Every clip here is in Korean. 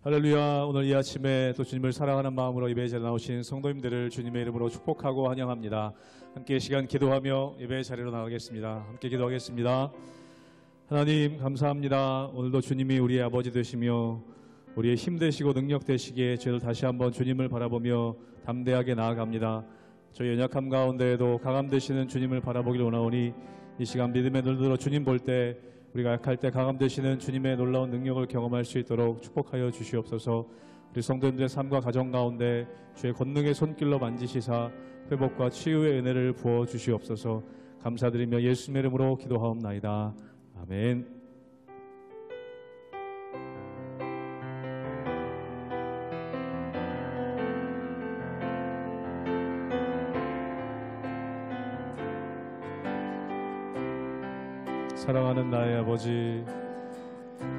할렐루야. 오늘 이 아침에 또 주님을 사랑하는 마음으로 예배에 잘 나오신 성도님들을 주님의 이름으로 축복하고 환영합니다. 함께 시간 기도하며 예배의 자리로 나가겠습니다. 함께 기도하겠습니다. 하나님 감사합니다. 오늘도 주님이 우리의 아버지 되시며 우리의 힘 되시고 능력 되시기에 저희를 다시 한번 주님을 바라보며 담대하게 나아갑니다. 저희 연약함 가운데에도 강함 되시는 주님을 바라보기를 원하오니 이 시간 믿음의 눈을 들어 주님 볼 때 우리가 약할 때 강함 되시는 주님의 놀라운 능력을 경험할 수 있도록 축복하여 주시옵소서. 우리 성도님들의 삶과 가정 가운데 주의 권능의 손길로 만지시사 회복과 치유의 은혜를 부어 주시옵소서. 감사드리며 예수님의 이름으로 기도하옵나이다. 아멘. 사랑하는 나의 아버지,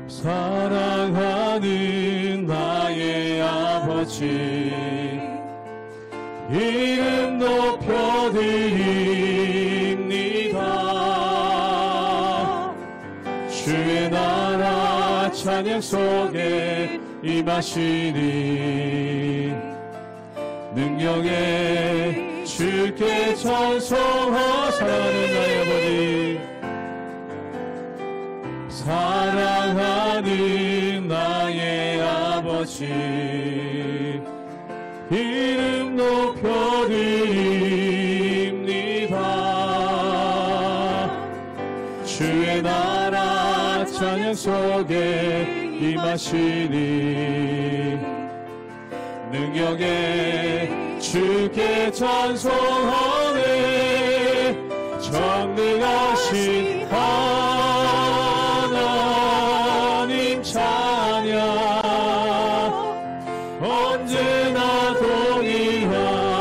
사랑하는 나의 아버지, 이름 높여드립니다. 주의 나라 찬양 속에 임하시니 능력에 주께 찬송하. 사랑하는 나의 아버지, 사랑하는 나의 아버지, 이름 높여드립니다. 주의 나라 찬양 속에 임하시니 능력에 주께 찬송하네. 전능하신 하나님 찬양, 언제나 동일하신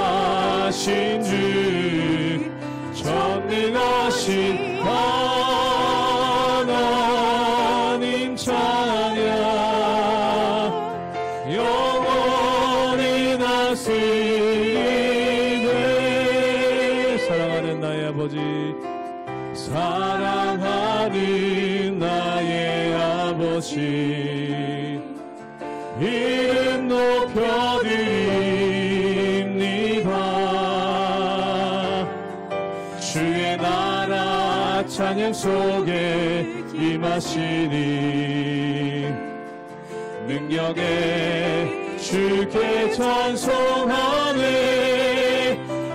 주, 전능하신 하나님 찬양, 영원히 다스리네. 사랑하는 나의 아버지, 사랑하는 나의 아버지, 이름 높여드립니다. 주의 나라 찬양 속에 임하시니 능력에 주께 찬송하네.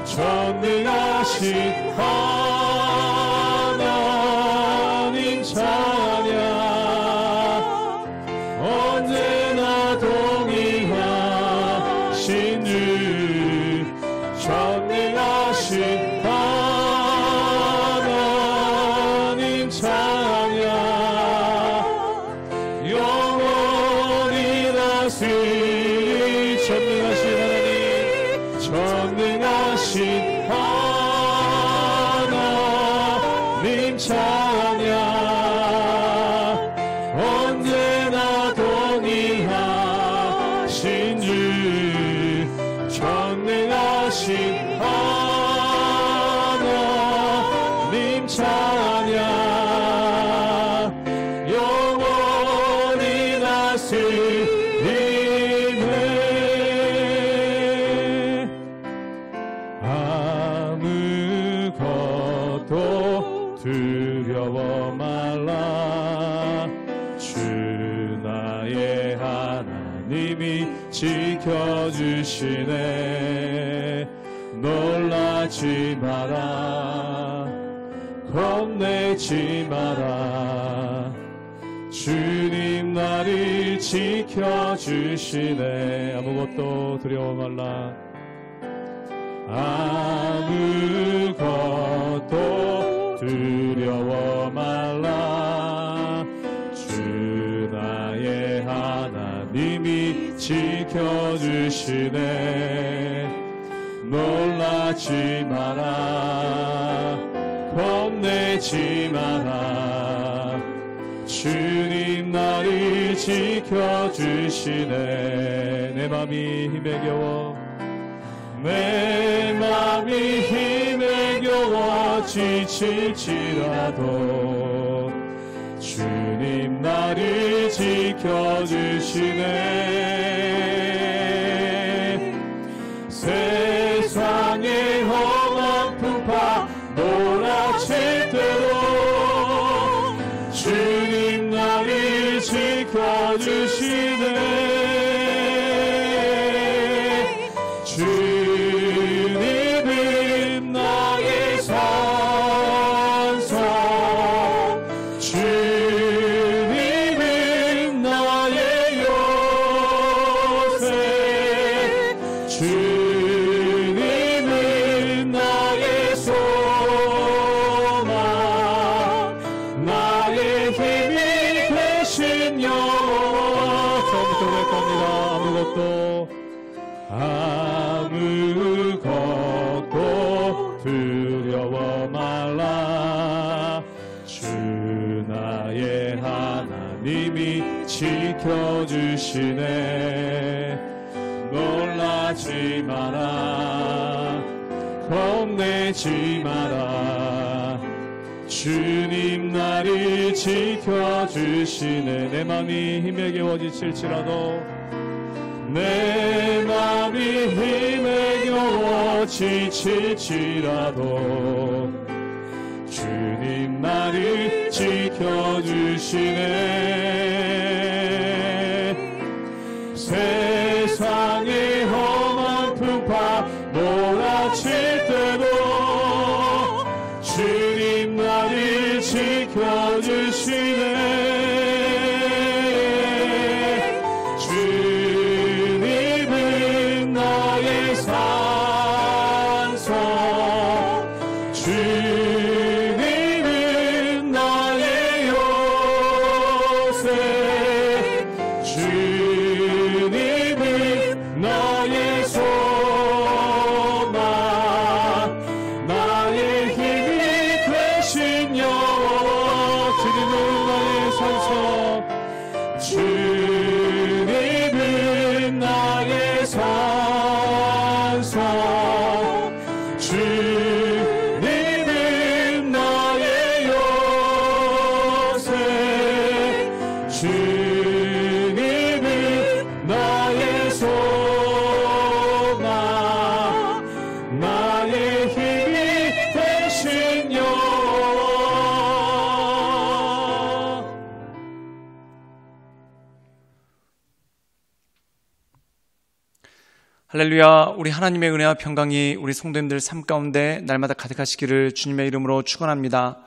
전능하신 하나님 찬양, 언제나 동일하신 주, 전능하신 하나님 찬양, 영원히 다스리. 전능하신 하나님, 전능하신 하나님 찬양, 언제나 동일하신 주, 전능하신 하나님 찬양, 영원히 다스리네. 아무것도 두려워 말라. 주 나의 하나님이 지켜주시네. 놀라지 마라, 겁내지 마라. 주님 나를 지켜주시네. 아무것도 두려워 말라. 아무것도 두려워 말라. 주 나의 하나님이 지켜주시네. 놀라지 마라, 겁내지 마라. 주님 나를 지켜주시네. 내 맘이 힘에 겨워, 내 맘이 힘에 겨워 지칠지라도 주님 나를 지켜주시네. 세상의 험한 풍파 몰아칠 때도 주님 나를 지켜주시네. 주님은 나의 산성, 주님은 나의 요새, 주님은 나의 소망, 나의 힘이 되신 여호와. 처음부터 고백합니다. 아무것도 두려워 말라. 주 나의 하나님이 지켜주시네. 놀라지 마라, 겁내지 마라. 주님 나를 지켜주시네. 내 맘이 힘에 겨워 지칠지라도, 내 맘이 힘에 겨워 지칠지라도 주님 나를 지켜주시네. 세상의 험한 풍파 몰아칠 때도 주님 나를 지켜주시네. 주님은 나의 요새, 주님은 나의 소망, 나의 힘이 되신 여호와. 주님은 나의 산성, 주님은 나의 산성, 주님은 나의 요새, 주님은 나의 소망, 나의 힘이 되신 여호와. 할렐루야. 우리 하나님의 은혜와 평강이 우리 성도님들 삶 가운데 날마다 가득하시기를 주님의 이름으로 축원합니다.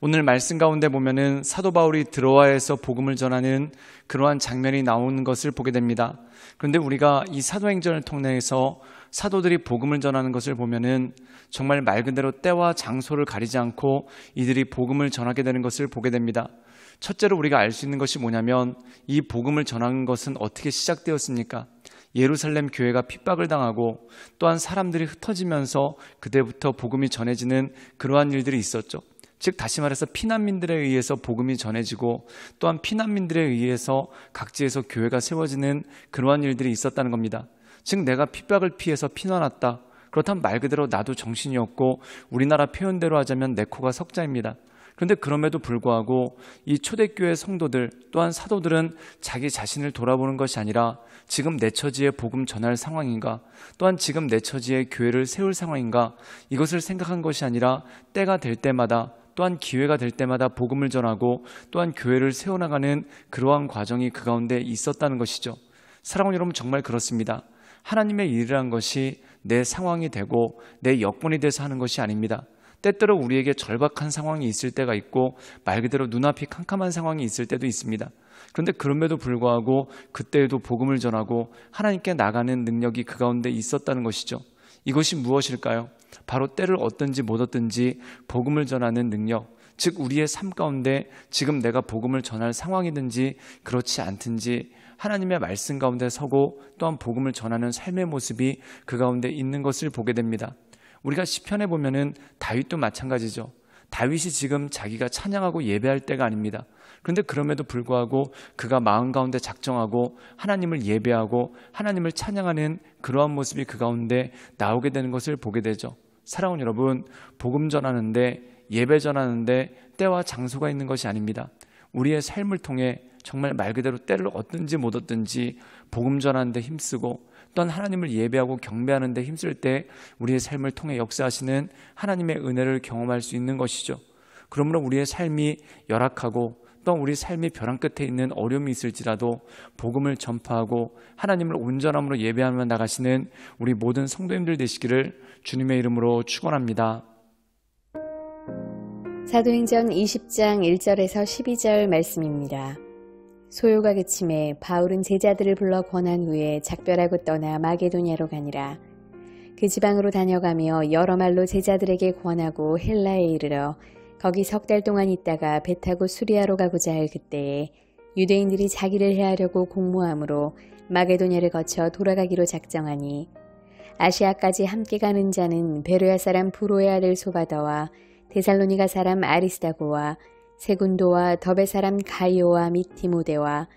오늘 말씀 가운데 보면은 사도 바울이 드로아에서 복음을 전하는 그러한 장면이 나오는 것을 보게 됩니다. 그런데 우리가 이 사도행전을 통해서 사도들이 복음을 전하는 것을 보면은 정말 말 그대로 때와 장소를 가리지 않고 이들이 복음을 전하게 되는 것을 보게 됩니다. 첫째로 우리가 알 수 있는 것이 뭐냐면, 이 복음을 전하는 것은 어떻게 시작되었습니까? 예루살렘 교회가 핍박을 당하고 또한 사람들이 흩어지면서 그때부터 복음이 전해지는 그러한 일들이 있었죠. 즉 다시 말해서 피난민들에 의해서 복음이 전해지고 또한 피난민들에 의해서 각지에서 교회가 세워지는 그러한 일들이 있었다는 겁니다. 즉 내가 핍박을 피해서 피난왔다. 그렇다면 말 그대로 나도 정신이 없고 우리나라 표현대로 하자면 내 코가 석자입니다. 그런데 그럼에도 불구하고 이 초대교회 성도들 또한 사도들은 자기 자신을 돌아보는 것이 아니라 지금 내 처지에 복음 전할 상황인가, 또한 지금 내 처지에 교회를 세울 상황인가, 이것을 생각한 것이 아니라 때가 될 때마다 또한 기회가 될 때마다 복음을 전하고 또한 교회를 세워나가는 그러한 과정이 그 가운데 있었다는 것이죠. 사랑하는 여러분, 정말 그렇습니다. 하나님의 일이란 것이 내 상황이 되고 내 여건이 돼서 하는 것이 아닙니다. 때때로 우리에게 절박한 상황이 있을 때가 있고 말 그대로 눈앞이 캄캄한 상황이 있을 때도 있습니다. 그런데 그럼에도 불구하고 그때에도 복음을 전하고 하나님께 나가는 능력이 그 가운데 있었다는 것이죠. 이것이 무엇일까요? 바로 때를 얻든지 못 얻든지 복음을 전하는 능력, 즉 우리의 삶 가운데 지금 내가 복음을 전할 상황이든지 그렇지 않든지 하나님의 말씀 가운데 서고 또한 복음을 전하는 삶의 모습이 그 가운데 있는 것을 보게 됩니다. 우리가 시편에 보면은 다윗도 마찬가지죠. 다윗이 지금 자기가 찬양하고 예배할 때가 아닙니다. 그런데 그럼에도 불구하고 그가 마음 가운데 작정하고 하나님을 예배하고 하나님을 찬양하는 그러한 모습이 그 가운데 나오게 되는 것을 보게 되죠. 사랑하는 여러분, 복음 전하는데 예배 전하는데 때와 장소가 있는 것이 아닙니다. 우리의 삶을 통해 정말 말 그대로 때를 얻든지 못 얻든지 복음 전하는 데 힘쓰고 또한 하나님을 예배하고 경배하는 데 힘쓸 때 우리의 삶을 통해 역사하시는 하나님의 은혜를 경험할 수 있는 것이죠. 그러므로 우리의 삶이 열악하고 또 우리 삶이 벼랑 끝에 있는 어려움이 있을지라도 복음을 전파하고 하나님을 온전함으로 예배하며 나가시는 우리 모든 성도님들 되시기를 주님의 이름으로 축원합니다. 사도행전 20장 1절에서 12절 말씀입니다. 소요가 그침에 바울은 제자들을 불러 권한 후에 작별하고 떠나 마게도냐로 가니라. 그 지방으로 다녀가며 여러 말로 제자들에게 권하고 헬라에 이르러 거기 3달 동안 있다가 배 타고 수리아로 가고자 할 그때에 유대인들이 자기를 해하려고 공모함으로 마게도냐를 거쳐 돌아가기로 작정하니 아시아까지 함께 가는 자는 베로야 사람 브로야를 소바더와 데살로니가 사람 아리스다고와 세군도와 더베 사람 가이오와 및 디모데와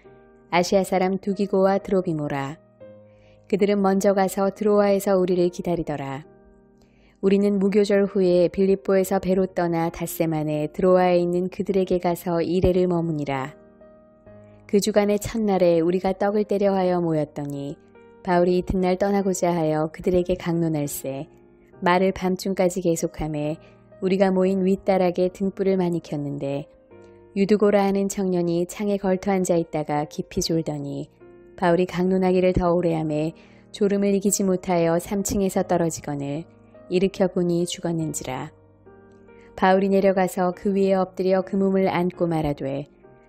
아시아 사람 두기고와 드로비모라. 그들은 먼저 가서 드로아에서 우리를 기다리더라. 우리는 무교절 후에 빌립보에서 배로 떠나 닷새만에 드로아에 있는 그들에게 가서 이레를 머무니라. 그 주간의 첫날에 우리가 떡을 떼려 하여 모였더니 바울이 이튿날 떠나고자 하여 그들에게 강론할세 말을 밤중까지 계속하매 우리가 모인 윗다락에 등불을 많이 켰는데 유두고라 하는 청년이 창에 걸터 앉아 있다가 깊이 졸더니 바울이 강론하기를 더 오래 하매 졸음을 이기지 못하여 3층에서 떨어지거늘 일으켜 보니 죽었는지라. 바울이 내려가서 그 위에 엎드려 그 몸을 안고 말하되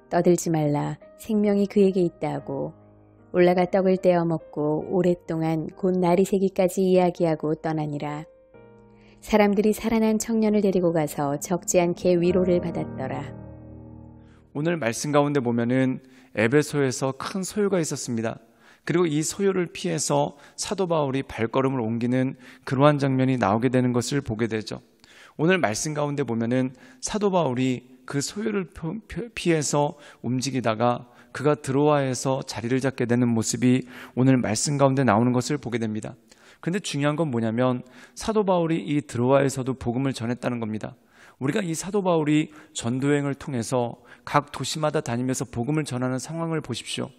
떠들지 말라 생명이 그에게 있다 하고 올라가 떡을 떼어 먹고 오랫동안 곧 날이 새기까지 이야기하고 떠나니라. 사람들이 살아난 청년을 데리고 가서 적지 않게 위로를 받았더라. 오늘 말씀 가운데 보면은 에베소에서 큰 소요가 있었습니다. 그리고 이 소요를 피해서 사도 바울이 발걸음을 옮기는 그러한 장면이 나오게 되는 것을 보게 되죠. 오늘 말씀 가운데 보면은 사도 바울이 그 소요를 피해서 움직이다가 그가 드로아에서 자리를 잡게 되는 모습이 오늘 말씀 가운데 나오는 것을 보게 됩니다. 그런데 중요한 건 뭐냐면 사도 바울이 이 드로아에서도 복음을 전했다는 겁니다. 우리가 이 사도 바울이 전도행을 통해서 각 도시마다 다니면서 복음을 전하는 상황을 보십시오.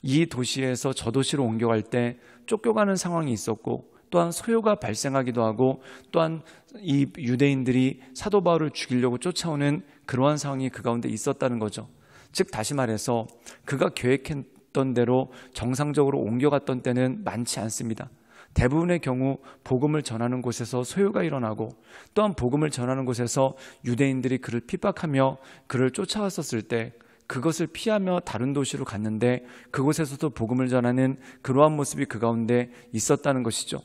이 도시에서 저 도시로 옮겨갈 때 쫓겨가는 상황이 있었고 또한 소요가 발생하기도 하고 또한 이 유대인들이 사도 바울을 죽이려고 쫓아오는 그러한 상황이 그 가운데 있었다는 거죠. 즉 다시 말해서 그가 계획했던 대로 정상적으로 옮겨갔던 때는 많지 않습니다. 대부분의 경우 복음을 전하는 곳에서 소요가 일어나고 또한 복음을 전하는 곳에서 유대인들이 그를 핍박하며 그를 쫓아왔었을 때 그것을 피하며 다른 도시로 갔는데 그곳에서도 복음을 전하는 그러한 모습이 그 가운데 있었다는 것이죠.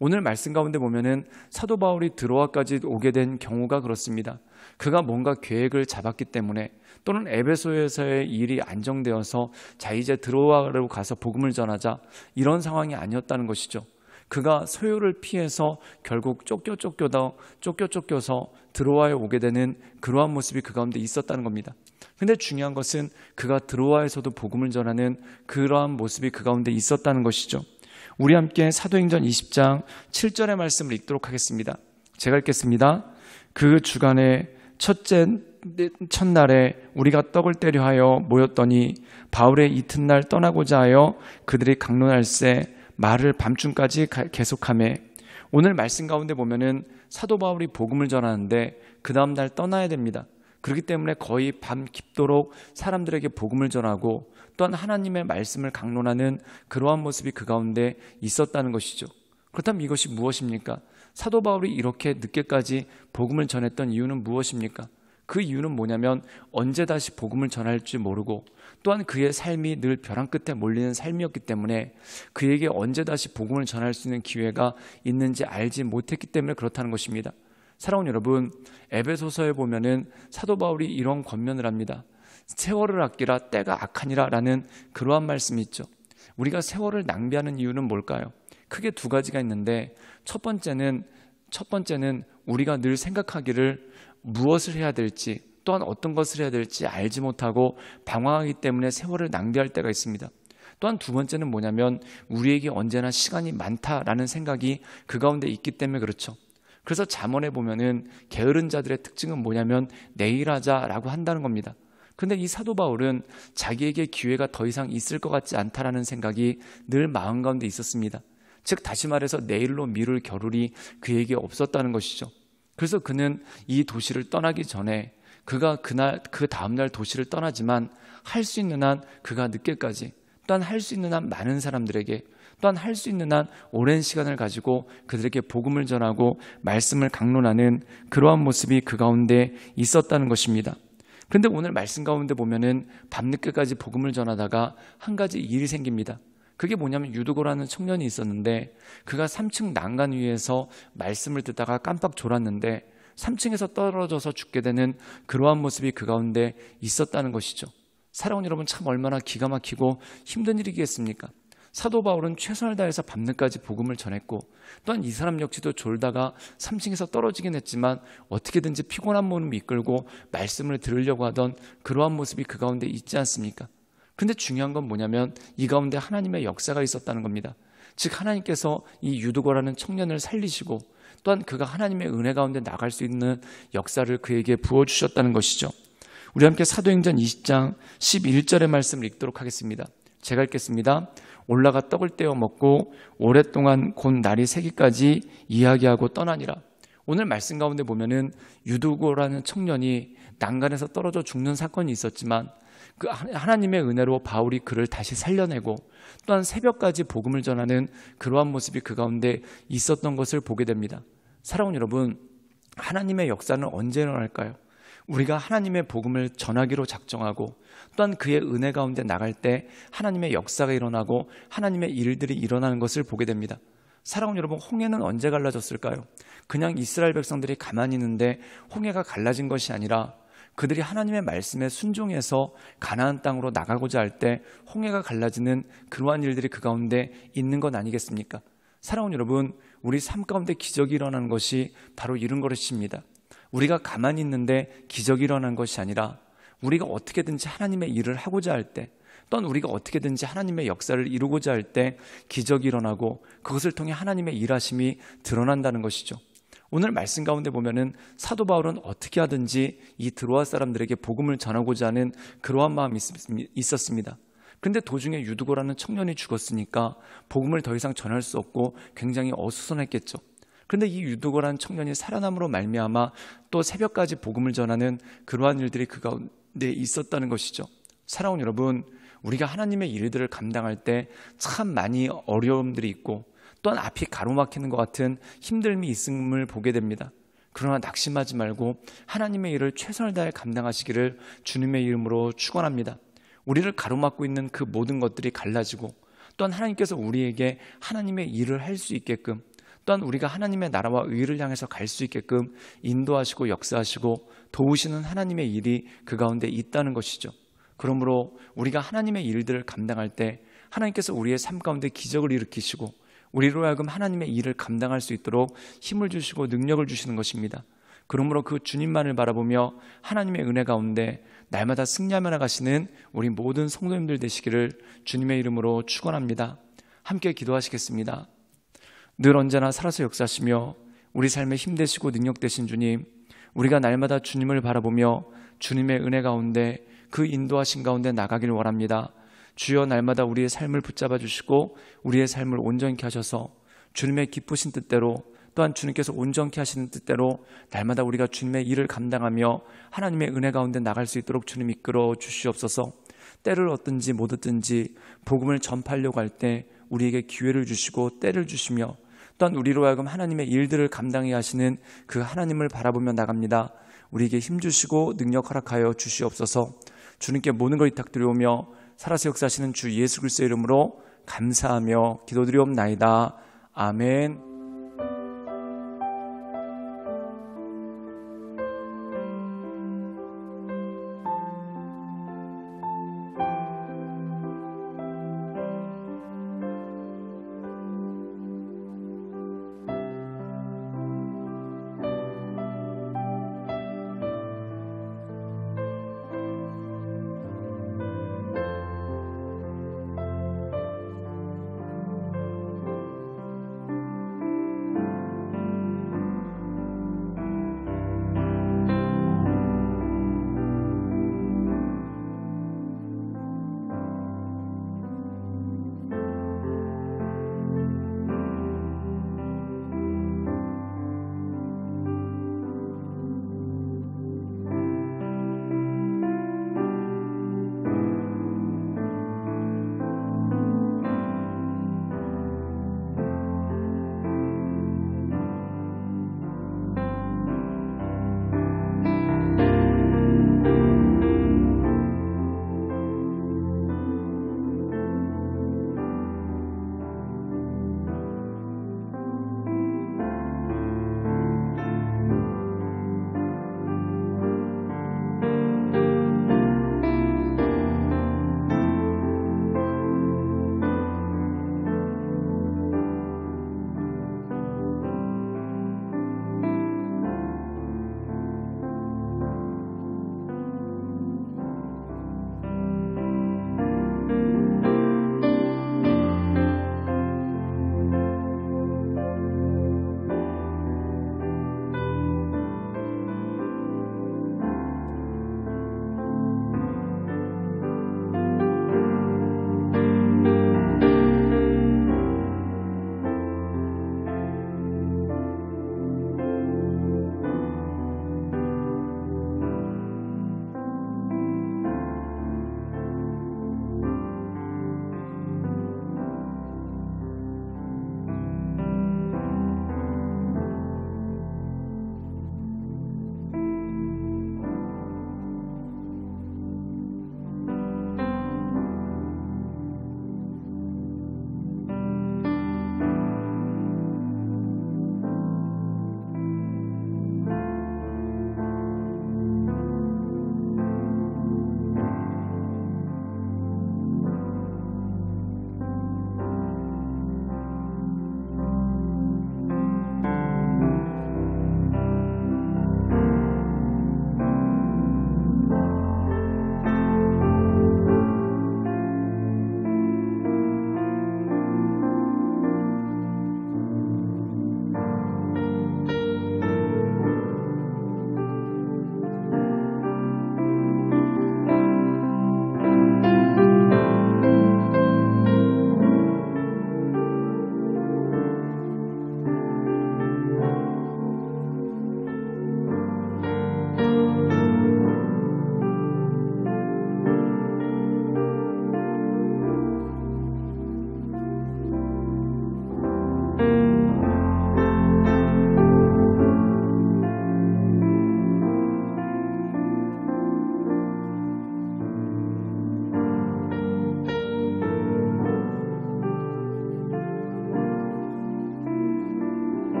오늘 말씀 가운데 보면은 사도 바울이 드로아까지 오게 된 경우가 그렇습니다. 그가 뭔가 계획을 잡았기 때문에 또는 에베소에서의 일이 안정되어서 자 이제 드로아로 가서 복음을 전하자 이런 상황이 아니었다는 것이죠. 그가 소요를 피해서 결국 쫓겨서 드로아에 오게 되는 그러한 모습이 그 가운데 있었다는 겁니다. 근데 중요한 것은 그가 드로아에서도 복음을 전하는 그러한 모습이 그 가운데 있었다는 것이죠. 우리 함께 사도행전 20장 7절의 말씀을 읽도록 하겠습니다. 제가 읽겠습니다. 그 주간의 첫날에 우리가 떡을 떼려 하여 모였더니 바울의 이튿날 떠나고자 하여 그들이 강론할세 말을 밤중까지 계속하며 오늘 말씀 가운데 보면은 사도 바울이 복음을 전하는데 그 다음 날 떠나야 됩니다. 그렇기 때문에 거의 밤 깊도록 사람들에게 복음을 전하고 또한 하나님의 말씀을 강론하는 그러한 모습이 그 가운데 있었다는 것이죠. 그렇다면 이것이 무엇입니까? 사도 바울이 이렇게 늦게까지 복음을 전했던 이유는 무엇입니까? 그 이유는 뭐냐면 언제 다시 복음을 전할지 모르고 또한 그의 삶이 늘 벼랑 끝에 몰리는 삶이었기 때문에 그에게 언제 다시 복음을 전할 수 있는 기회가 있는지 알지 못했기 때문에 그렇다는 것입니다. 사랑하는 여러분, 에베소서에 보면은 사도 바울이 이런 권면을 합니다. 세월을 아끼라 때가 악하니라 라는 그러한 말씀이 있죠. 우리가 세월을 낭비하는 이유는 뭘까요? 크게 두 가지가 있는데 첫 번째는 우리가 늘 생각하기를 무엇을 해야 될지 또한 어떤 것을 해야 될지 알지 못하고 방황하기 때문에 세월을 낭비할 때가 있습니다. 또한 두 번째는 뭐냐면 우리에게 언제나 시간이 많다라는 생각이 그 가운데 있기 때문에 그렇죠. 그래서 잠언에 보면은 게으른 자들의 특징은 뭐냐면 내일 하자라고 한다는 겁니다. 근데 이 사도 바울은 자기에게 기회가 더 이상 있을 것 같지 않다라는 생각이 늘 마음 가운데 있었습니다. 즉 다시 말해서 내일로 미룰 겨를이 그에게 없었다는 것이죠. 그래서 그는 이 도시를 떠나기 전에 그가 그 다음날 도시를 떠나지만 할 수 있는 한 그가 늦게까지, 또한 할 수 있는 한 많은 사람들에게, 또한 할 수 있는 한 오랜 시간을 가지고 그들에게 복음을 전하고 말씀을 강론하는 그러한 모습이 그 가운데 있었다는 것입니다. 그런데 오늘 말씀 가운데 보면은 밤늦게까지 복음을 전하다가 한 가지 일이 생깁니다. 그게 뭐냐면 유두고라는 청년이 있었는데 그가 3층 난간 위에서 말씀을 듣다가 깜빡 졸았는데 3층에서 떨어져서 죽게 되는 그러한 모습이 그 가운데 있었다는 것이죠. 사랑하는 여러분, 참 얼마나 기가 막히고 힘든 일이겠습니까? 사도 바울은 최선을 다해서 밤늦까지 복음을 전했고 또한 이 사람 역시도 졸다가 3층에서 떨어지긴 했지만 어떻게든지 피곤한 몸을 이끌고 말씀을 들으려고 하던 그러한 모습이 그 가운데 있지 않습니까? 그런데 중요한 건 뭐냐면 이 가운데 하나님의 역사가 있었다는 겁니다. 즉 하나님께서 이 유두고라는 청년을 살리시고 또한 그가 하나님의 은혜 가운데 나갈 수 있는 역사를 그에게 부어주셨다는 것이죠. 우리 함께 사도행전 20장 11절의 말씀을 읽도록 하겠습니다. 제가 읽겠습니다. 올라가 떡을 떼어 먹고 오랫동안 곧 날이 새기까지 이야기하고 떠나니라. 오늘 말씀 가운데 보면은 유두고라는 청년이 난간에서 떨어져 죽는 사건이 있었지만 그 하나님의 은혜로 바울이 그를 다시 살려내고 또한 새벽까지 복음을 전하는 그러한 모습이 그 가운데 있었던 것을 보게 됩니다. 사랑하는 여러분, 하나님의 역사는 언제 일어날까요? 우리가 하나님의 복음을 전하기로 작정하고 또한 그의 은혜 가운데 나갈 때 하나님의 역사가 일어나고 하나님의 일들이 일어나는 것을 보게 됩니다. 사랑하는 여러분, 홍해는 언제 갈라졌을까요? 그냥 이스라엘 백성들이 가만히 있는데 홍해가 갈라진 것이 아니라 그들이 하나님의 말씀에 순종해서 가나안 땅으로 나가고자 할 때 홍해가 갈라지는 그러한 일들이 그 가운데 있는 건 아니겠습니까? 사랑하는 여러분, 우리 삶 가운데 기적이 일어나는 것이 바로 이런 것입니다. 우리가 가만히 있는데 기적이 일어나는 것이 아니라 우리가 어떻게든지 하나님의 일을 하고자 할 때 또한 우리가 어떻게든지 하나님의 역사를 이루고자 할 때 기적이 일어나고 그것을 통해 하나님의 일하심이 드러난다는 것이죠. 오늘 말씀 가운데 보면은 사도 바울은 어떻게 하든지 이 드로아 사람들에게 복음을 전하고자 하는 그러한 마음이 있었습니다. 근데 도중에 유두고라는 청년이 죽었으니까 복음을 더 이상 전할 수 없고 굉장히 어수선했겠죠. 그런데 이 유두고라는 청년이 살아남으로 말미암아 또 새벽까지 복음을 전하는 그러한 일들이 그 가운데 있었다는 것이죠. 사랑하는 여러분, 우리가 하나님의 일들을 감당할 때 참 많이 어려움들이 있고 또한 앞이 가로막히는 것 같은 힘듦이 있음을 보게 됩니다. 그러나 낙심하지 말고 하나님의 일을 최선을 다해 감당하시기를 주님의 이름으로 축원합니다. 우리를 가로막고 있는 그 모든 것들이 갈라지고 또한 하나님께서 우리에게 하나님의 일을 할 수 있게끔 또한 우리가 하나님의 나라와 의를 향해서 갈 수 있게끔 인도하시고 역사하시고 도우시는 하나님의 일이 그 가운데 있다는 것이죠. 그러므로 우리가 하나님의 일들을 감당할 때 하나님께서 우리의 삶 가운데 기적을 일으키시고 우리로 하여금 하나님의 일을 감당할 수 있도록 힘을 주시고 능력을 주시는 것입니다. 그러므로 그 주님만을 바라보며 하나님의 은혜 가운데 날마다 승리하며 나가시는 우리 모든 성도님들 되시기를 주님의 이름으로 축원합니다. 함께 기도하시겠습니다. 늘 언제나 살아서 역사하시며 우리 삶에 힘되시고 능력되신 주님, 우리가 날마다 주님을 바라보며 주님의 은혜 가운데 그 인도하신 가운데 나가길 원합니다. 주여, 날마다 우리의 삶을 붙잡아 주시고 우리의 삶을 온전케 하셔서 주님의 기쁘신 뜻대로 또한 주님께서 온전케 하시는 뜻대로 날마다 우리가 주님의 일을 감당하며 하나님의 은혜 가운데 나갈 수 있도록 주님 이끌어 주시옵소서. 때를 얻든지 못 얻든지 복음을 전파하려고 할 때 우리에게 기회를 주시고 때를 주시며 또한 우리로 하여금 하나님의 일들을 감당해 하시는 그 하나님을 바라보며 나갑니다. 우리에게 힘주시고 능력 허락하여 주시옵소서. 주님께 모든 걸 위탁드리오며 살아서 역사하시는 주 예수 그리스도의 이름으로 감사하며 기도드리옵나이다. 아멘.